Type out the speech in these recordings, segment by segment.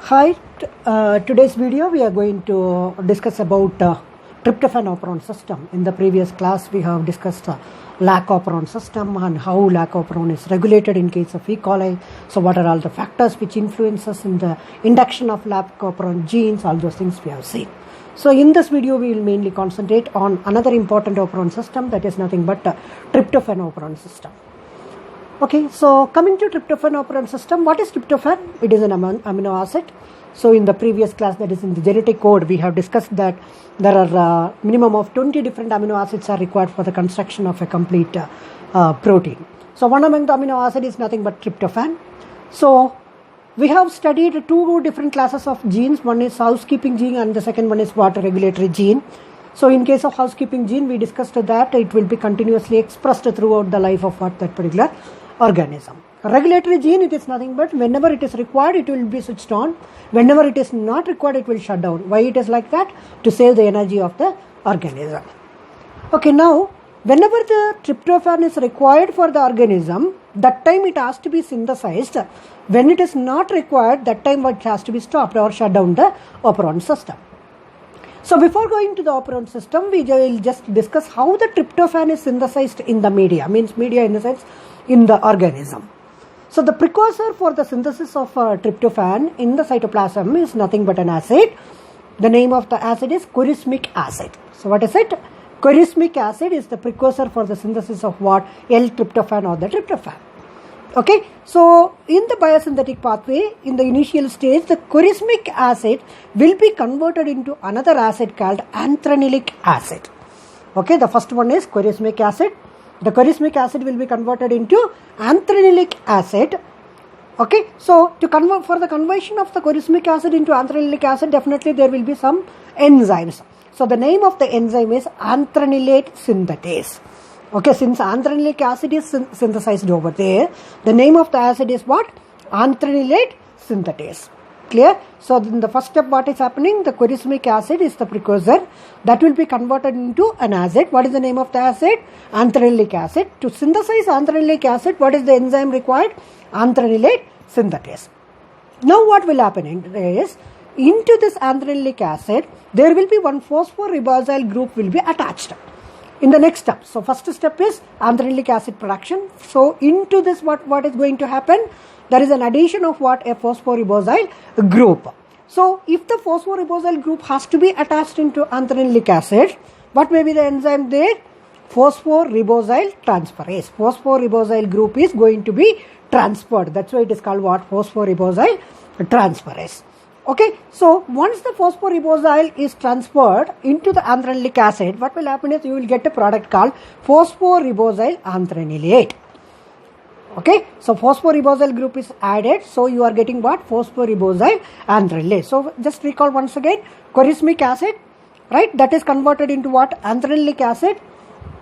Hi, today's video we are going to discuss about tryptophan operon system. In the previous class we have discussed lac operon system and how lac operon is regulated in case of E. coli. So what are all the factors which influences in the induction of lac operon genes, all those things we have seen. So in this video we will mainly concentrate on another important operon system, that is nothing but tryptophan operon system. Okay, so coming to tryptophan operon system, what is tryptophan? It is an amino acid. So in the previous class, that is in the genetic code, we have discussed that there are minimum of 20 different amino acids are required for the construction of a complete protein. So one among the amino acid is nothing but tryptophan. So we have studied two different classes of genes. One is housekeeping gene and the second one is water regulatory gene. So in case of housekeeping gene, we discussed that it will be continuously expressed throughout the life of that particular organism. Regulatory gene, it is nothing but whenever it is required, it will be switched on. Whenever it is not required, it will shut down. Why it is like that? To save the energy of the organism. Okay, now whenever the tryptophan is required for the organism, that time it has to be synthesized. When it is not required, that time it has to be stopped or shut down the operon system. So before going to the operon system, we will just discuss how the tryptophan is synthesized in the media, means media in the sense in the organism. So the precursor for the synthesis of tryptophan in the cytoplasm is nothing but an acid. The name of the acid is corysmic acid. So what is it? Corysmic acid is the precursor for the synthesis of what? L-tryptophan or the tryptophan. Okay, so in the biosynthetic pathway, in the initial stage, the corysmic acid will be converted into another acid called anthranylic acid. Okay, the first one is corysmic acid. The corysmic acid will be converted into anthranylic acid. Okay, so to convert, for the conversion of the corysmic acid into anthranylic acid, definitely there will be some enzymes. So the name of the enzyme is anthranilate synthetase. Okay, since anthranylic acid is synthesized over there, the name of the acid is what? Anthranilate synthetase. Clear? So in the first step, what is happening? The corysmic acid is the precursor that will be converted into an acid. What is the name of the acid? Anthranylic acid. To synthesize anthranylic acid, what is the enzyme required? Antranilate synthetase. Now what will happen is, into this anthranylic acid, there will be one phosphoribosyl group will be attached in the next step. So first step is anthranylic acid production. So into this, what is going to happen? There is an addition of what? A phosphoribosyl group. So if the phosphoribosyl group has to be attached into anthranylic acid, what may be the enzyme there? Phosphoribosyl transferase. Phosphoribosyl group is going to be transferred. That's why it is called what? Phosphoribosyl transferase. Okay, so once the phosphoribosyl is transferred into the anthranylic acid, what will happen is you will get a product called phosphoribosyl anthranyllate. Okay, so phosphoribosyl group is added, so you are getting what? Phosphoribosyl anthranyllate. So just recall once again, corysmic acid, right? That is converted into what? Anthranylic acid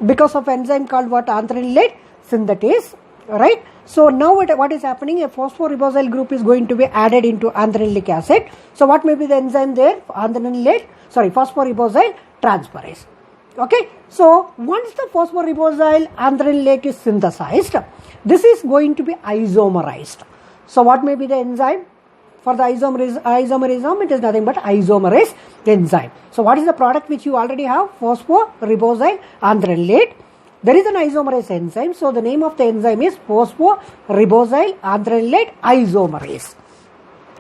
because of enzyme called what? Antranilate synthetase, right? So now what is happening? A phosphoribosyl group is going to be added into anthranylic acid. So what may be the enzyme there? Phosphoribosyl transferase. Okay, so once the phosphoribosyl anthranyllate is synthesized, this is going to be isomerized. So what may be the enzyme? For the isomerism, it is nothing but isomerase enzyme. So what is the product which you already have? Phosphoribosyl anthranyllate. There is an isomerase enzyme. So the name of the enzyme is phosphoribosyl anthranyllate isomerase.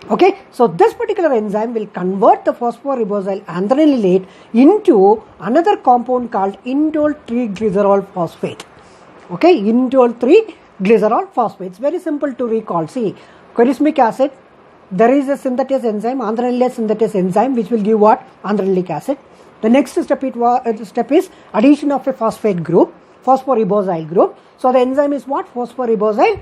Okay, so this particular enzyme will convert the phosphoribosyl anthranyllate into another compound called indole 3-glycerol phosphate. Okay, indole 3-glycerol phosphate. It's very simple to recall. See, corysmic acid, there is a synthetase enzyme, antranilate synthetase enzyme, which will give what? Antranilic acid. The next step is addition of a phosphate group, phosphoribosyl group. So the enzyme is what? Phosphoribosyl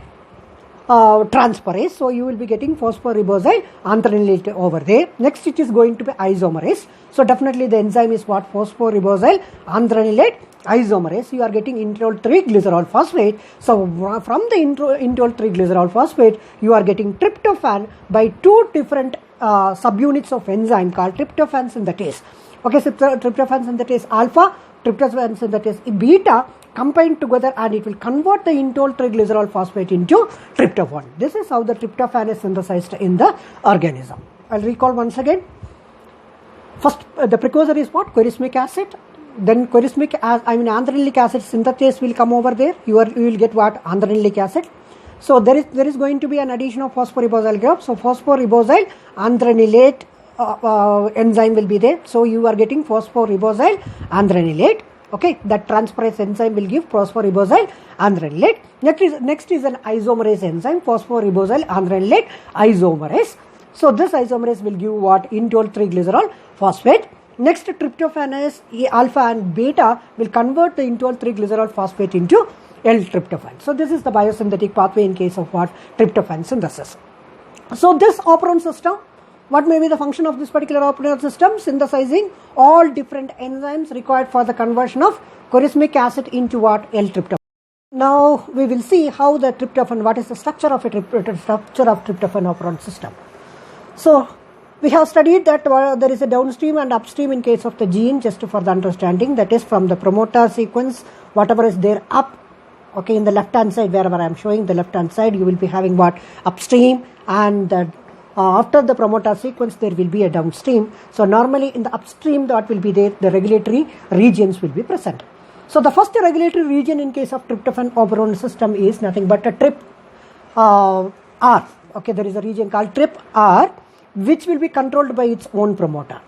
transferase. So you will be getting phosphoribosyl antranilate over there. Next it is going to be isomerase. So definitely the enzyme is what? Phosphoribosyl antranilate isomerase. You are getting indole 3-glycerol phosphate. So from the indole 3-glycerol phosphate, you are getting tryptophan by two different subunits of enzyme called tryptophan synthetase. Okay, so tryptophan synthetase alpha, tryptophan synthetase beta combined together and it will convert the indole 3-glycerol phosphate into tryptophan. This is how the tryptophan is synthesized in the organism. I'll recall once again. First, the precursor is what? Corismic acid. Then andronilic acid synthetase will come over there. You will get what? Andronilic acid. So there is going to be an addition of phosphoribosyl group. So phosphoribosyl andronilate enzyme will be there. So you are getting phosphoribosyl andronilate. Okay, that transferase enzyme will give phosphoribosyl andronilate. Next is an isomerase enzyme, phosphoribosyl andronilate isomerase. So this isomerase will give what? Indole 3-glycerol phosphate. Next, tryptophanase alpha and beta will convert the indole 3-glycerol phosphate into L-tryptophan. So this is the biosynthetic pathway in case of what? Tryptophan synthesis. So this operon system, what may be the function of this particular operon system? Synthesizing all different enzymes required for the conversion of corismic acid into what? L-tryptophan. Now we will see how the tryptophan, what is the structure of tryptophan operon system. So we have studied that there is a downstream and upstream in case of the gene, just for the understanding, that is from the promoter sequence, whatever is there up, okay, in the left hand side, wherever I am showing the left hand side, you will be having what? Upstream, and after the promoter sequence there will be a downstream. So normally in the upstream that will be there, the regulatory regions will be present. So the first regulatory region in case of tryptophan operon system is nothing but a TRPR. Okay, there is a region called TRPR, which will be controlled by its own promoter.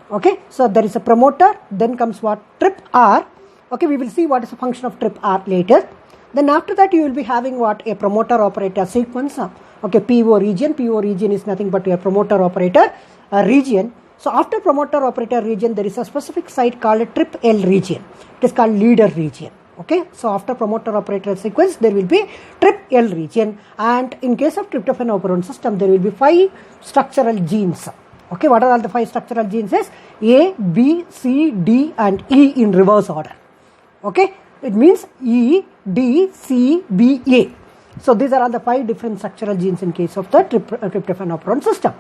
Okay, so there is a promoter, then comes what? TRPR. Okay, we will see what is the function of TRPR later. Then after that you will be having what? A promoter operator sequence. Okay, PO region. PO region is nothing but a promoter operator region. So after promoter operator region, there is a specific site called a TRPL region. It is called leader region. Okay, so after promoter operator sequence, there will be TRPL region, and in case of tryptophan operon system, there will be 5 structural genes. Okay, what are all the 5 structural genes? Is A, B, C, D, and E in reverse order. Okay, it means E, D, C, B, A. So these are all the 5 different structural genes in case of the tryptophan operon system.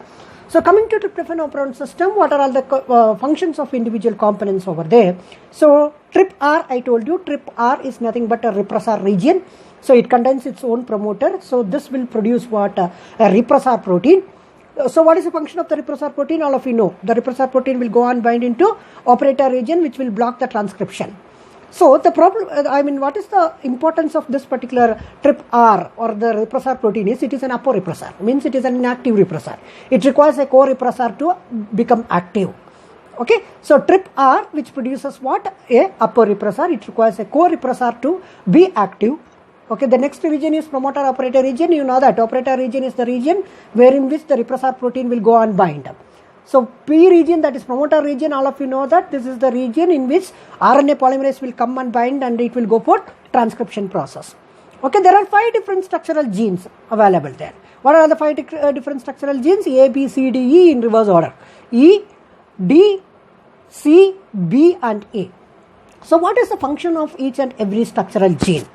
So coming to tryptophan operon system, what are all the functions of individual components over there? So TRPR, I told you, TRPR is nothing but a repressor region. So it contains its own promoter. So this will produce what? A repressor protein. So what is the function of the repressor protein? All of you know. The repressor protein will go on bind into operator region, which will block the transcription. So the problem, what is the importance of this particular TRPR or the repressor protein is it is an aporepressor, means it is an inactive repressor. It requires a co-repressor to become active. Okay, so TRPR, which produces what? A aporepressor. It requires a co-repressor to be active. Okay, the next region is promoter operator region. You know that operator region is the region wherein which the repressor protein will go on bind. So P region, that is promoter region, all of you know that this is the region in which RNA polymerase will come and bind and it will go for transcription process. Okay, there are 5 different structural genes available there. What are the 5 different structural genes? A, B, C, D, E in reverse order. E, D, C, B and A. So what is the function of each and every structural gene?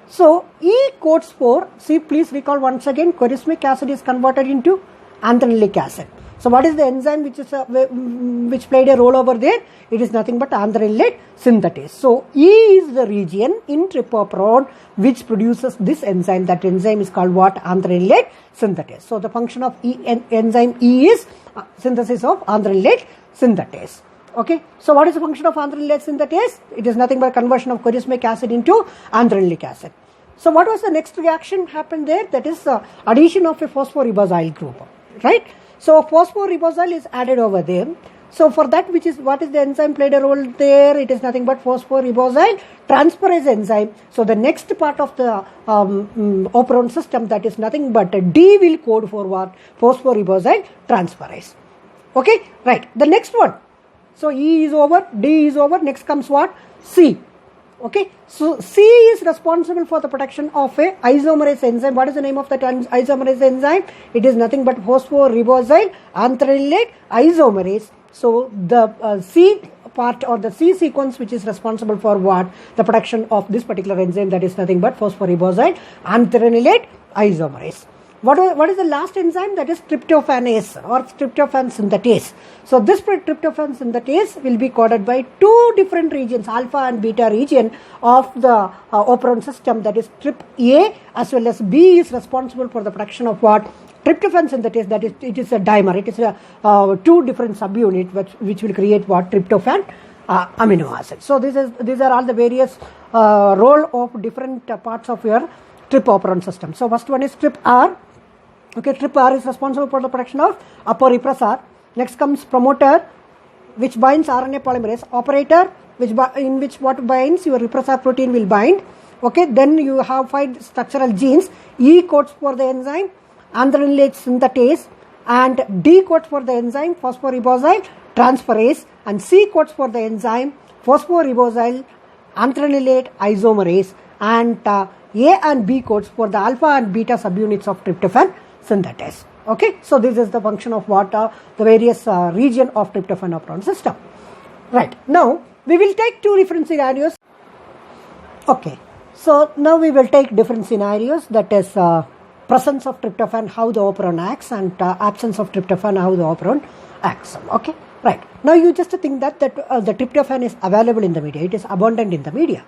So E codes for, see, please recall once again, corismic acid is converted into andronilic acid. So what is the enzyme which played a role over there? It is nothing but andronilate synthetase. So E is the region in tryptophan which produces this enzyme. That enzyme is called what? Andronilate synthetase. So the function of enzyme E is synthesis of andronilate synthetase. Okay. So what is the function of andronilate synthetase? It is nothing but conversion of corismic acid into andronilic acid. So what was the next reaction happened there? That is addition of a phosphoribosyl group, right? So phosphoribosyl is added over there. So for that, what is the enzyme played a role there? It is nothing but phosphoribosyl transferase enzyme. So the next part of the operon system, that is nothing but D will code for what? Phosphoribosyl transferase. Okay, right. The next one. So E is over, D is over. Next comes what? C. Okay, so C is responsible for the production of a isomerase enzyme. What is the name of that isomerase enzyme? It is nothing but phosphoribosyl andronilate isomerase. So the C part or the C sequence which is responsible for what? The production of this particular enzyme, that is nothing but phosphoribosyl andronilate isomerase. What is the last enzyme? That is tryptophanase or tryptophan synthetase. So this tryptophan synthetase will be coded by 2 different regions, alpha and beta region of the operon system, that is TRPA as well as B is responsible for the production of what? tryptophan synthetase, that is, it is a dimer. It is a two different subunits which will create what? Tryptophan amino acid. So these are all the various role of different parts of your trip operon system. So first one is TRPR. Okay, TRPR is responsible for the production of aporepressor. Next comes promoter, which binds RNA polymerase. Operator, in which what binds your repressor protein will bind. Okay, then you have 5 structural genes. E codes for the enzyme anthranilate synthetase, and D codes for the enzyme phosphoribosyl transferase, and C codes for the enzyme phosphoribosyl anthranilate isomerase, and A and B codes for the alpha and beta subunits of tryptophan synthetase. Okay, so this is the function of what the various region of tryptophan operon system. Right, now we will take 2 different scenarios. Okay, so now we will take different scenarios, that is presence of tryptophan, how the operon acts, and absence of tryptophan, how the operon acts. Okay, right, now you just think that the tryptophan is available in the media, it is abundant in the media.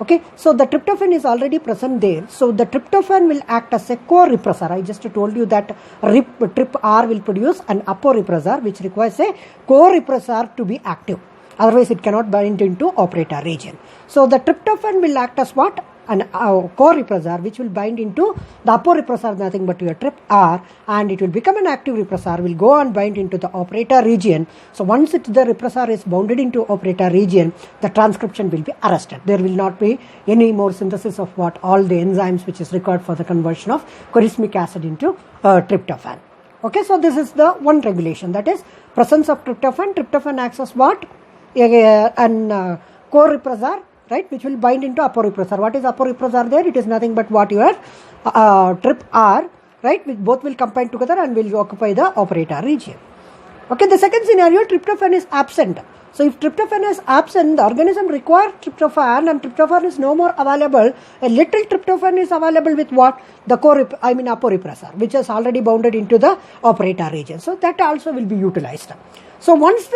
Okay, so the tryptophan is already present there. So the tryptophan will act as a co-repressor. I just told you that TRPR will produce an aporepressor, which requires a co-repressor to be active. Otherwise, it cannot bind into operator region. So the tryptophan will act as what? An co-repressor, which will bind into the aporepressor, nothing but your TRPR, and it will become an active repressor, will go and bind into the operator region. So once the repressor is bounded into operator region, the transcription will be arrested. There will not be any more synthesis of what? All the enzymes which is required for the conversion of choristmic acid into tryptophan. Okay, so this is the one regulation, that is presence of tryptophan. Tryptophan acts as what? An co-repressor, right, which will bind into aporepressor. What is aporepressor there? It is nothing but what your TRPR, right, which both will combine together and will occupy the operator region. Okay, the second scenario, tryptophan is absent. So if tryptophan is absent, the organism requires tryptophan, and tryptophan is no more available. A little tryptophan is available with what? The aporepressor, which is already bounded into the operator region. So that also will be utilized. So once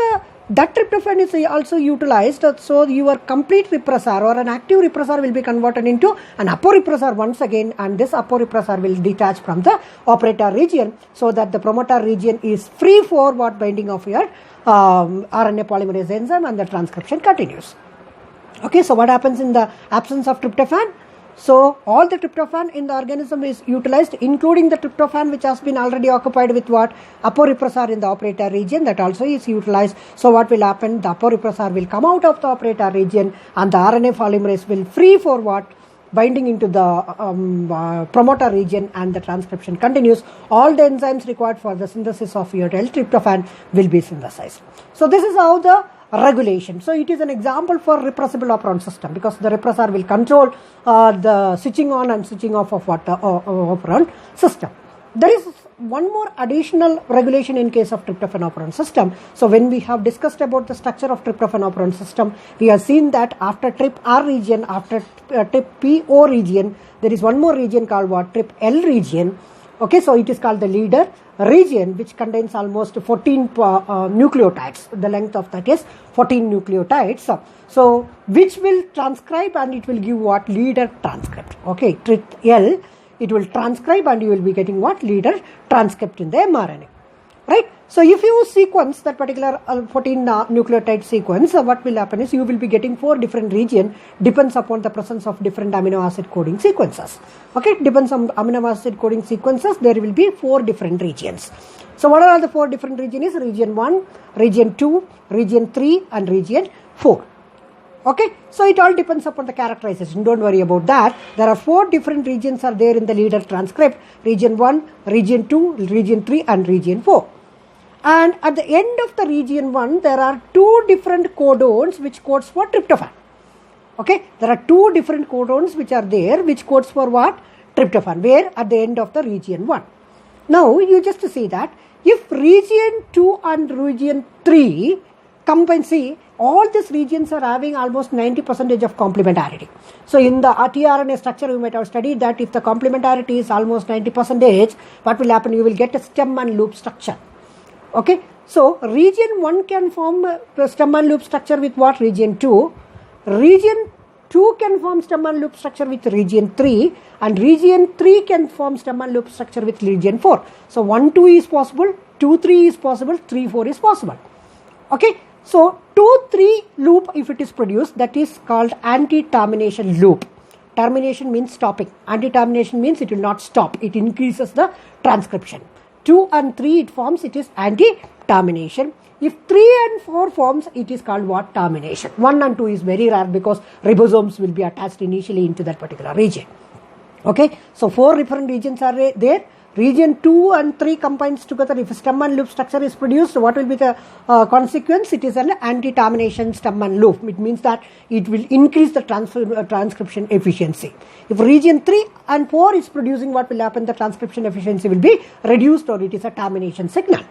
that tryptophan is also utilized, so your complete repressor or an active repressor will be converted into an aporepressor once again, and this aporepressor will detach from the operator region, so that the promoter region is free for what? Binding of your RNA polymerase enzyme, and the transcription continues. Okay, so what happens in the absence of tryptophan? So all the tryptophan in the organism is utilized, including the tryptophan which has been already occupied with what? Aporepressor in the operator region, that also is utilized. So what will happen? The aporepressor will come out of the operator region, and the RNA polymerase will free for what? Binding into the promoter region, and the transcription continues. All the enzymes required for the synthesis of your L-tryptophan will be synthesized. So this is how the regulation. So it is an example for repressible operon system, because the repressor will control the switching on and switching off of what the operon system. There is one more additional regulation in case of tryptophan operon system. So when we have discussed about the structure of tryptophan operon system, we have seen that after TRPR region, after TRPO region, there is one more region called what? TRPL region. Okay, so it is called the leader region, which contains almost 14 nucleotides. The length of that is 14 nucleotides. So which will transcribe, and it will give what? Leader transcript. Okay, TRPL, it will transcribe, and you will be getting what? Leader transcript in the mRNA. Right? So if you sequence that particular 14 nucleotide sequence, what will happen is you will be getting 4 different regions, depends upon the presence of different amino acid coding sequences. Okay, depends on amino acid coding sequences, there will be 4 different regions. So what are the 4 different regions? Region 1, region 2, region 3, and region 4. Okay, so it all depends upon the characterization, don't worry about that. There are 4 different regions are there in the leader transcript: region 1, region 2, region 3, and region 4. And at the end of the region 1, there are 2 different codons which codes for tryptophan. Okay, there are 2 different codons which are there which codes for what? Tryptophan, where at the end of the region 1. Now you just see that if region 2 and region 3 combine, see, all these regions are having almost 90% of complementarity. So in the tRNA structure, you might have studied that if the complementarity is almost 90%, what will happen? You will get a stem and loop structure. Okay, so region 1 can form a stem and loop structure with what? Region 2. Region 2 can form stem and loop structure with region 3 and region 3 can form stem and loop structure with region 4. So 1, 2 is possible, 2, 3 is possible, 3, 4 is possible. Okay, so 2, 3 loop if it is produced, that is called anti-termination loop. Termination means stopping. Anti-termination means it will not stop. It increases the transcription. 2 and 3 it forms, it is anti-termination. If 3 and 4 forms, it is called what? Termination. 1 and 2 is very rare because ribosomes will be attached initially into that particular region. Okay, so 4 different regions are there. Region 2 and 3 combines together. If stem and loop structure is produced, what will be the consequence? It is an anti-termination stem and loop. It means that it will increase the transcription efficiency. If region 3 and 4 is producing, what will happen? The transcription efficiency will be reduced or it is a termination signal.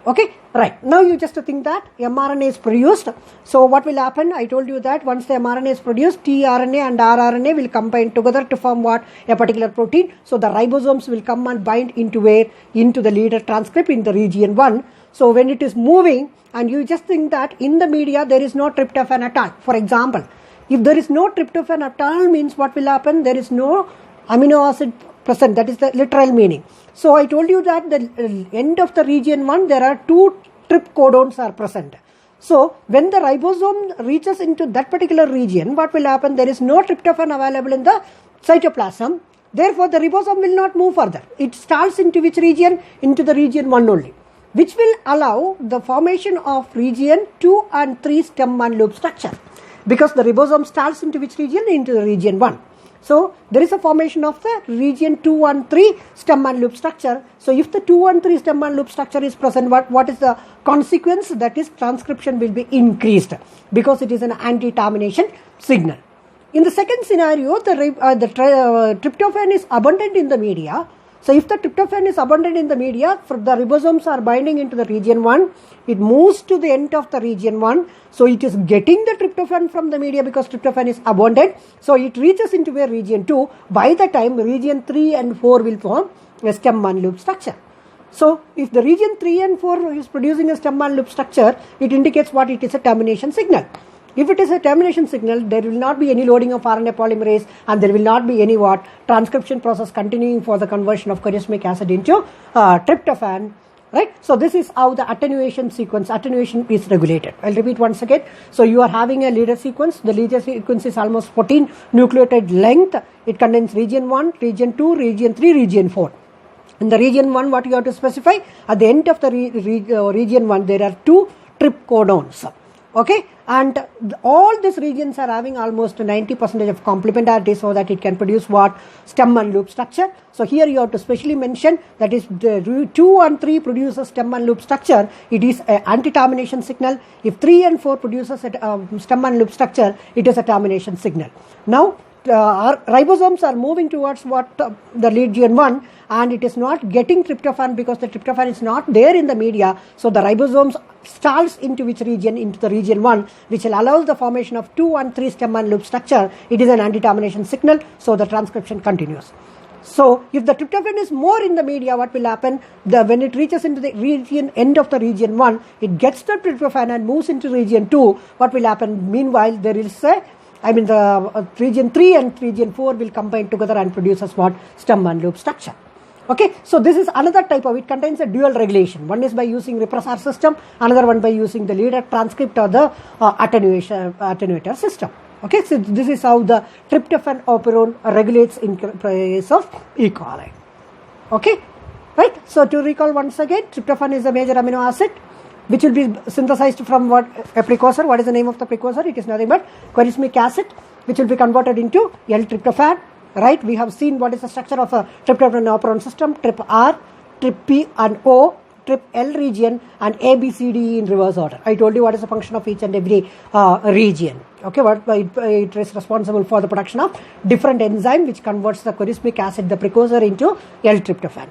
Okay, right. Now you just think that mRNA is produced. So what will happen? I told you that once the mRNA is produced, tRNA and rRNA will combine together to form what? A particular protein. So the ribosomes will come and bind into where? Into the leader transcript in the region 1. So when it is moving, and you just think that in the media there is no tryptophan at all. For example, if there is no tryptophan at all, means what will happen? There is no amino acid present. That is the literal meaning. So I told you that the end of the region 1, there are 2 trip codons are present. So when the ribosome reaches into that particular region, what will happen? There is no tryptophan available in the cytoplasm. Therefore, the ribosome will not move further. It stalls into which region? Into the region 1 only, which will allow the formation of region 2 and 3 stem and loop structure. Because the ribosome stalls into which region? Into the region 1. So there is a formation of the region 2 and 3 stem and loop structure. So if the 2 and 3 stem and loop structure is present, what is the consequence? That is, transcription will be increased because it is an anti-termination signal. In the second scenario, the tryptophan is abundant in the media. So if the tryptophan is abundant in the media, the ribosomes are binding into the region 1, it moves to the end of the region 1. So it is getting the tryptophan from the media because tryptophan is abundant. So it reaches into a region 2. By the time region 3 and 4 will form a stem and loop structure. So if the region 3 and 4 is producing a stem and loop structure, it indicates what? It is a termination signal. If it is a termination signal, there will not be any loading of RNA polymerase and there will not be any transcription process continuing for the conversion of choresmic acid into tryptophan, right? So this is how the attenuation is regulated. I'll repeat once again. So you are having a leader sequence. The leader sequence is almost 14 nucleotide length. It contains region 1, region 2, region 3, region 4. In the region 1, what you have to specify? At the end of the region 1, there are 2 trip codons. Okay, and all these regions are having almost 90% of complementarity so that it can produce what? Stem and loop structure. So here you have to specially mention that is the 2 and 3 produces stem and loop structure. It is an anti-termination signal. If 3 and 4 produces a stem and loop structure, it is a termination signal. Now our ribosomes are moving towards the region 1 and it is not getting tryptophan because the tryptophan is not there in the media. So the ribosomes stalls into which region? Into the region 1, which will allow the formation of 2 and 3 stem and loop structure. It is an anti-termination signal, so the transcription continues. So if the tryptophan is more in the media, what will happen? When it reaches into the end of the region 1, it gets the tryptophan and moves into region 2. What will happen? Meanwhile, there is the region 3 and region 4 will combine together and produces what? Stem and loop structure. Okay, so this is another type of, it contains a dual regulation. One is by using repressor system, another one by using the leader transcript or the attenuator system. Okay, so this is how the tryptophan operon regulates in case of E. coli. Okay, right. So to recall once again, tryptophan is a major amino acid which will be synthesized from what? A precursor. What is the name of the precursor? It is nothing but choresmic acid, which will be converted into L-tryptophan. Right, we have seen what is the structure of a tryptophan operon system: trip R, trip P and O, trip L region, and A, B, C, D, E in reverse order. I told you what is the function of each and every region. Okay, it is responsible for the production of different enzyme which converts the choresmic acid, the precursor, into L-tryptophan.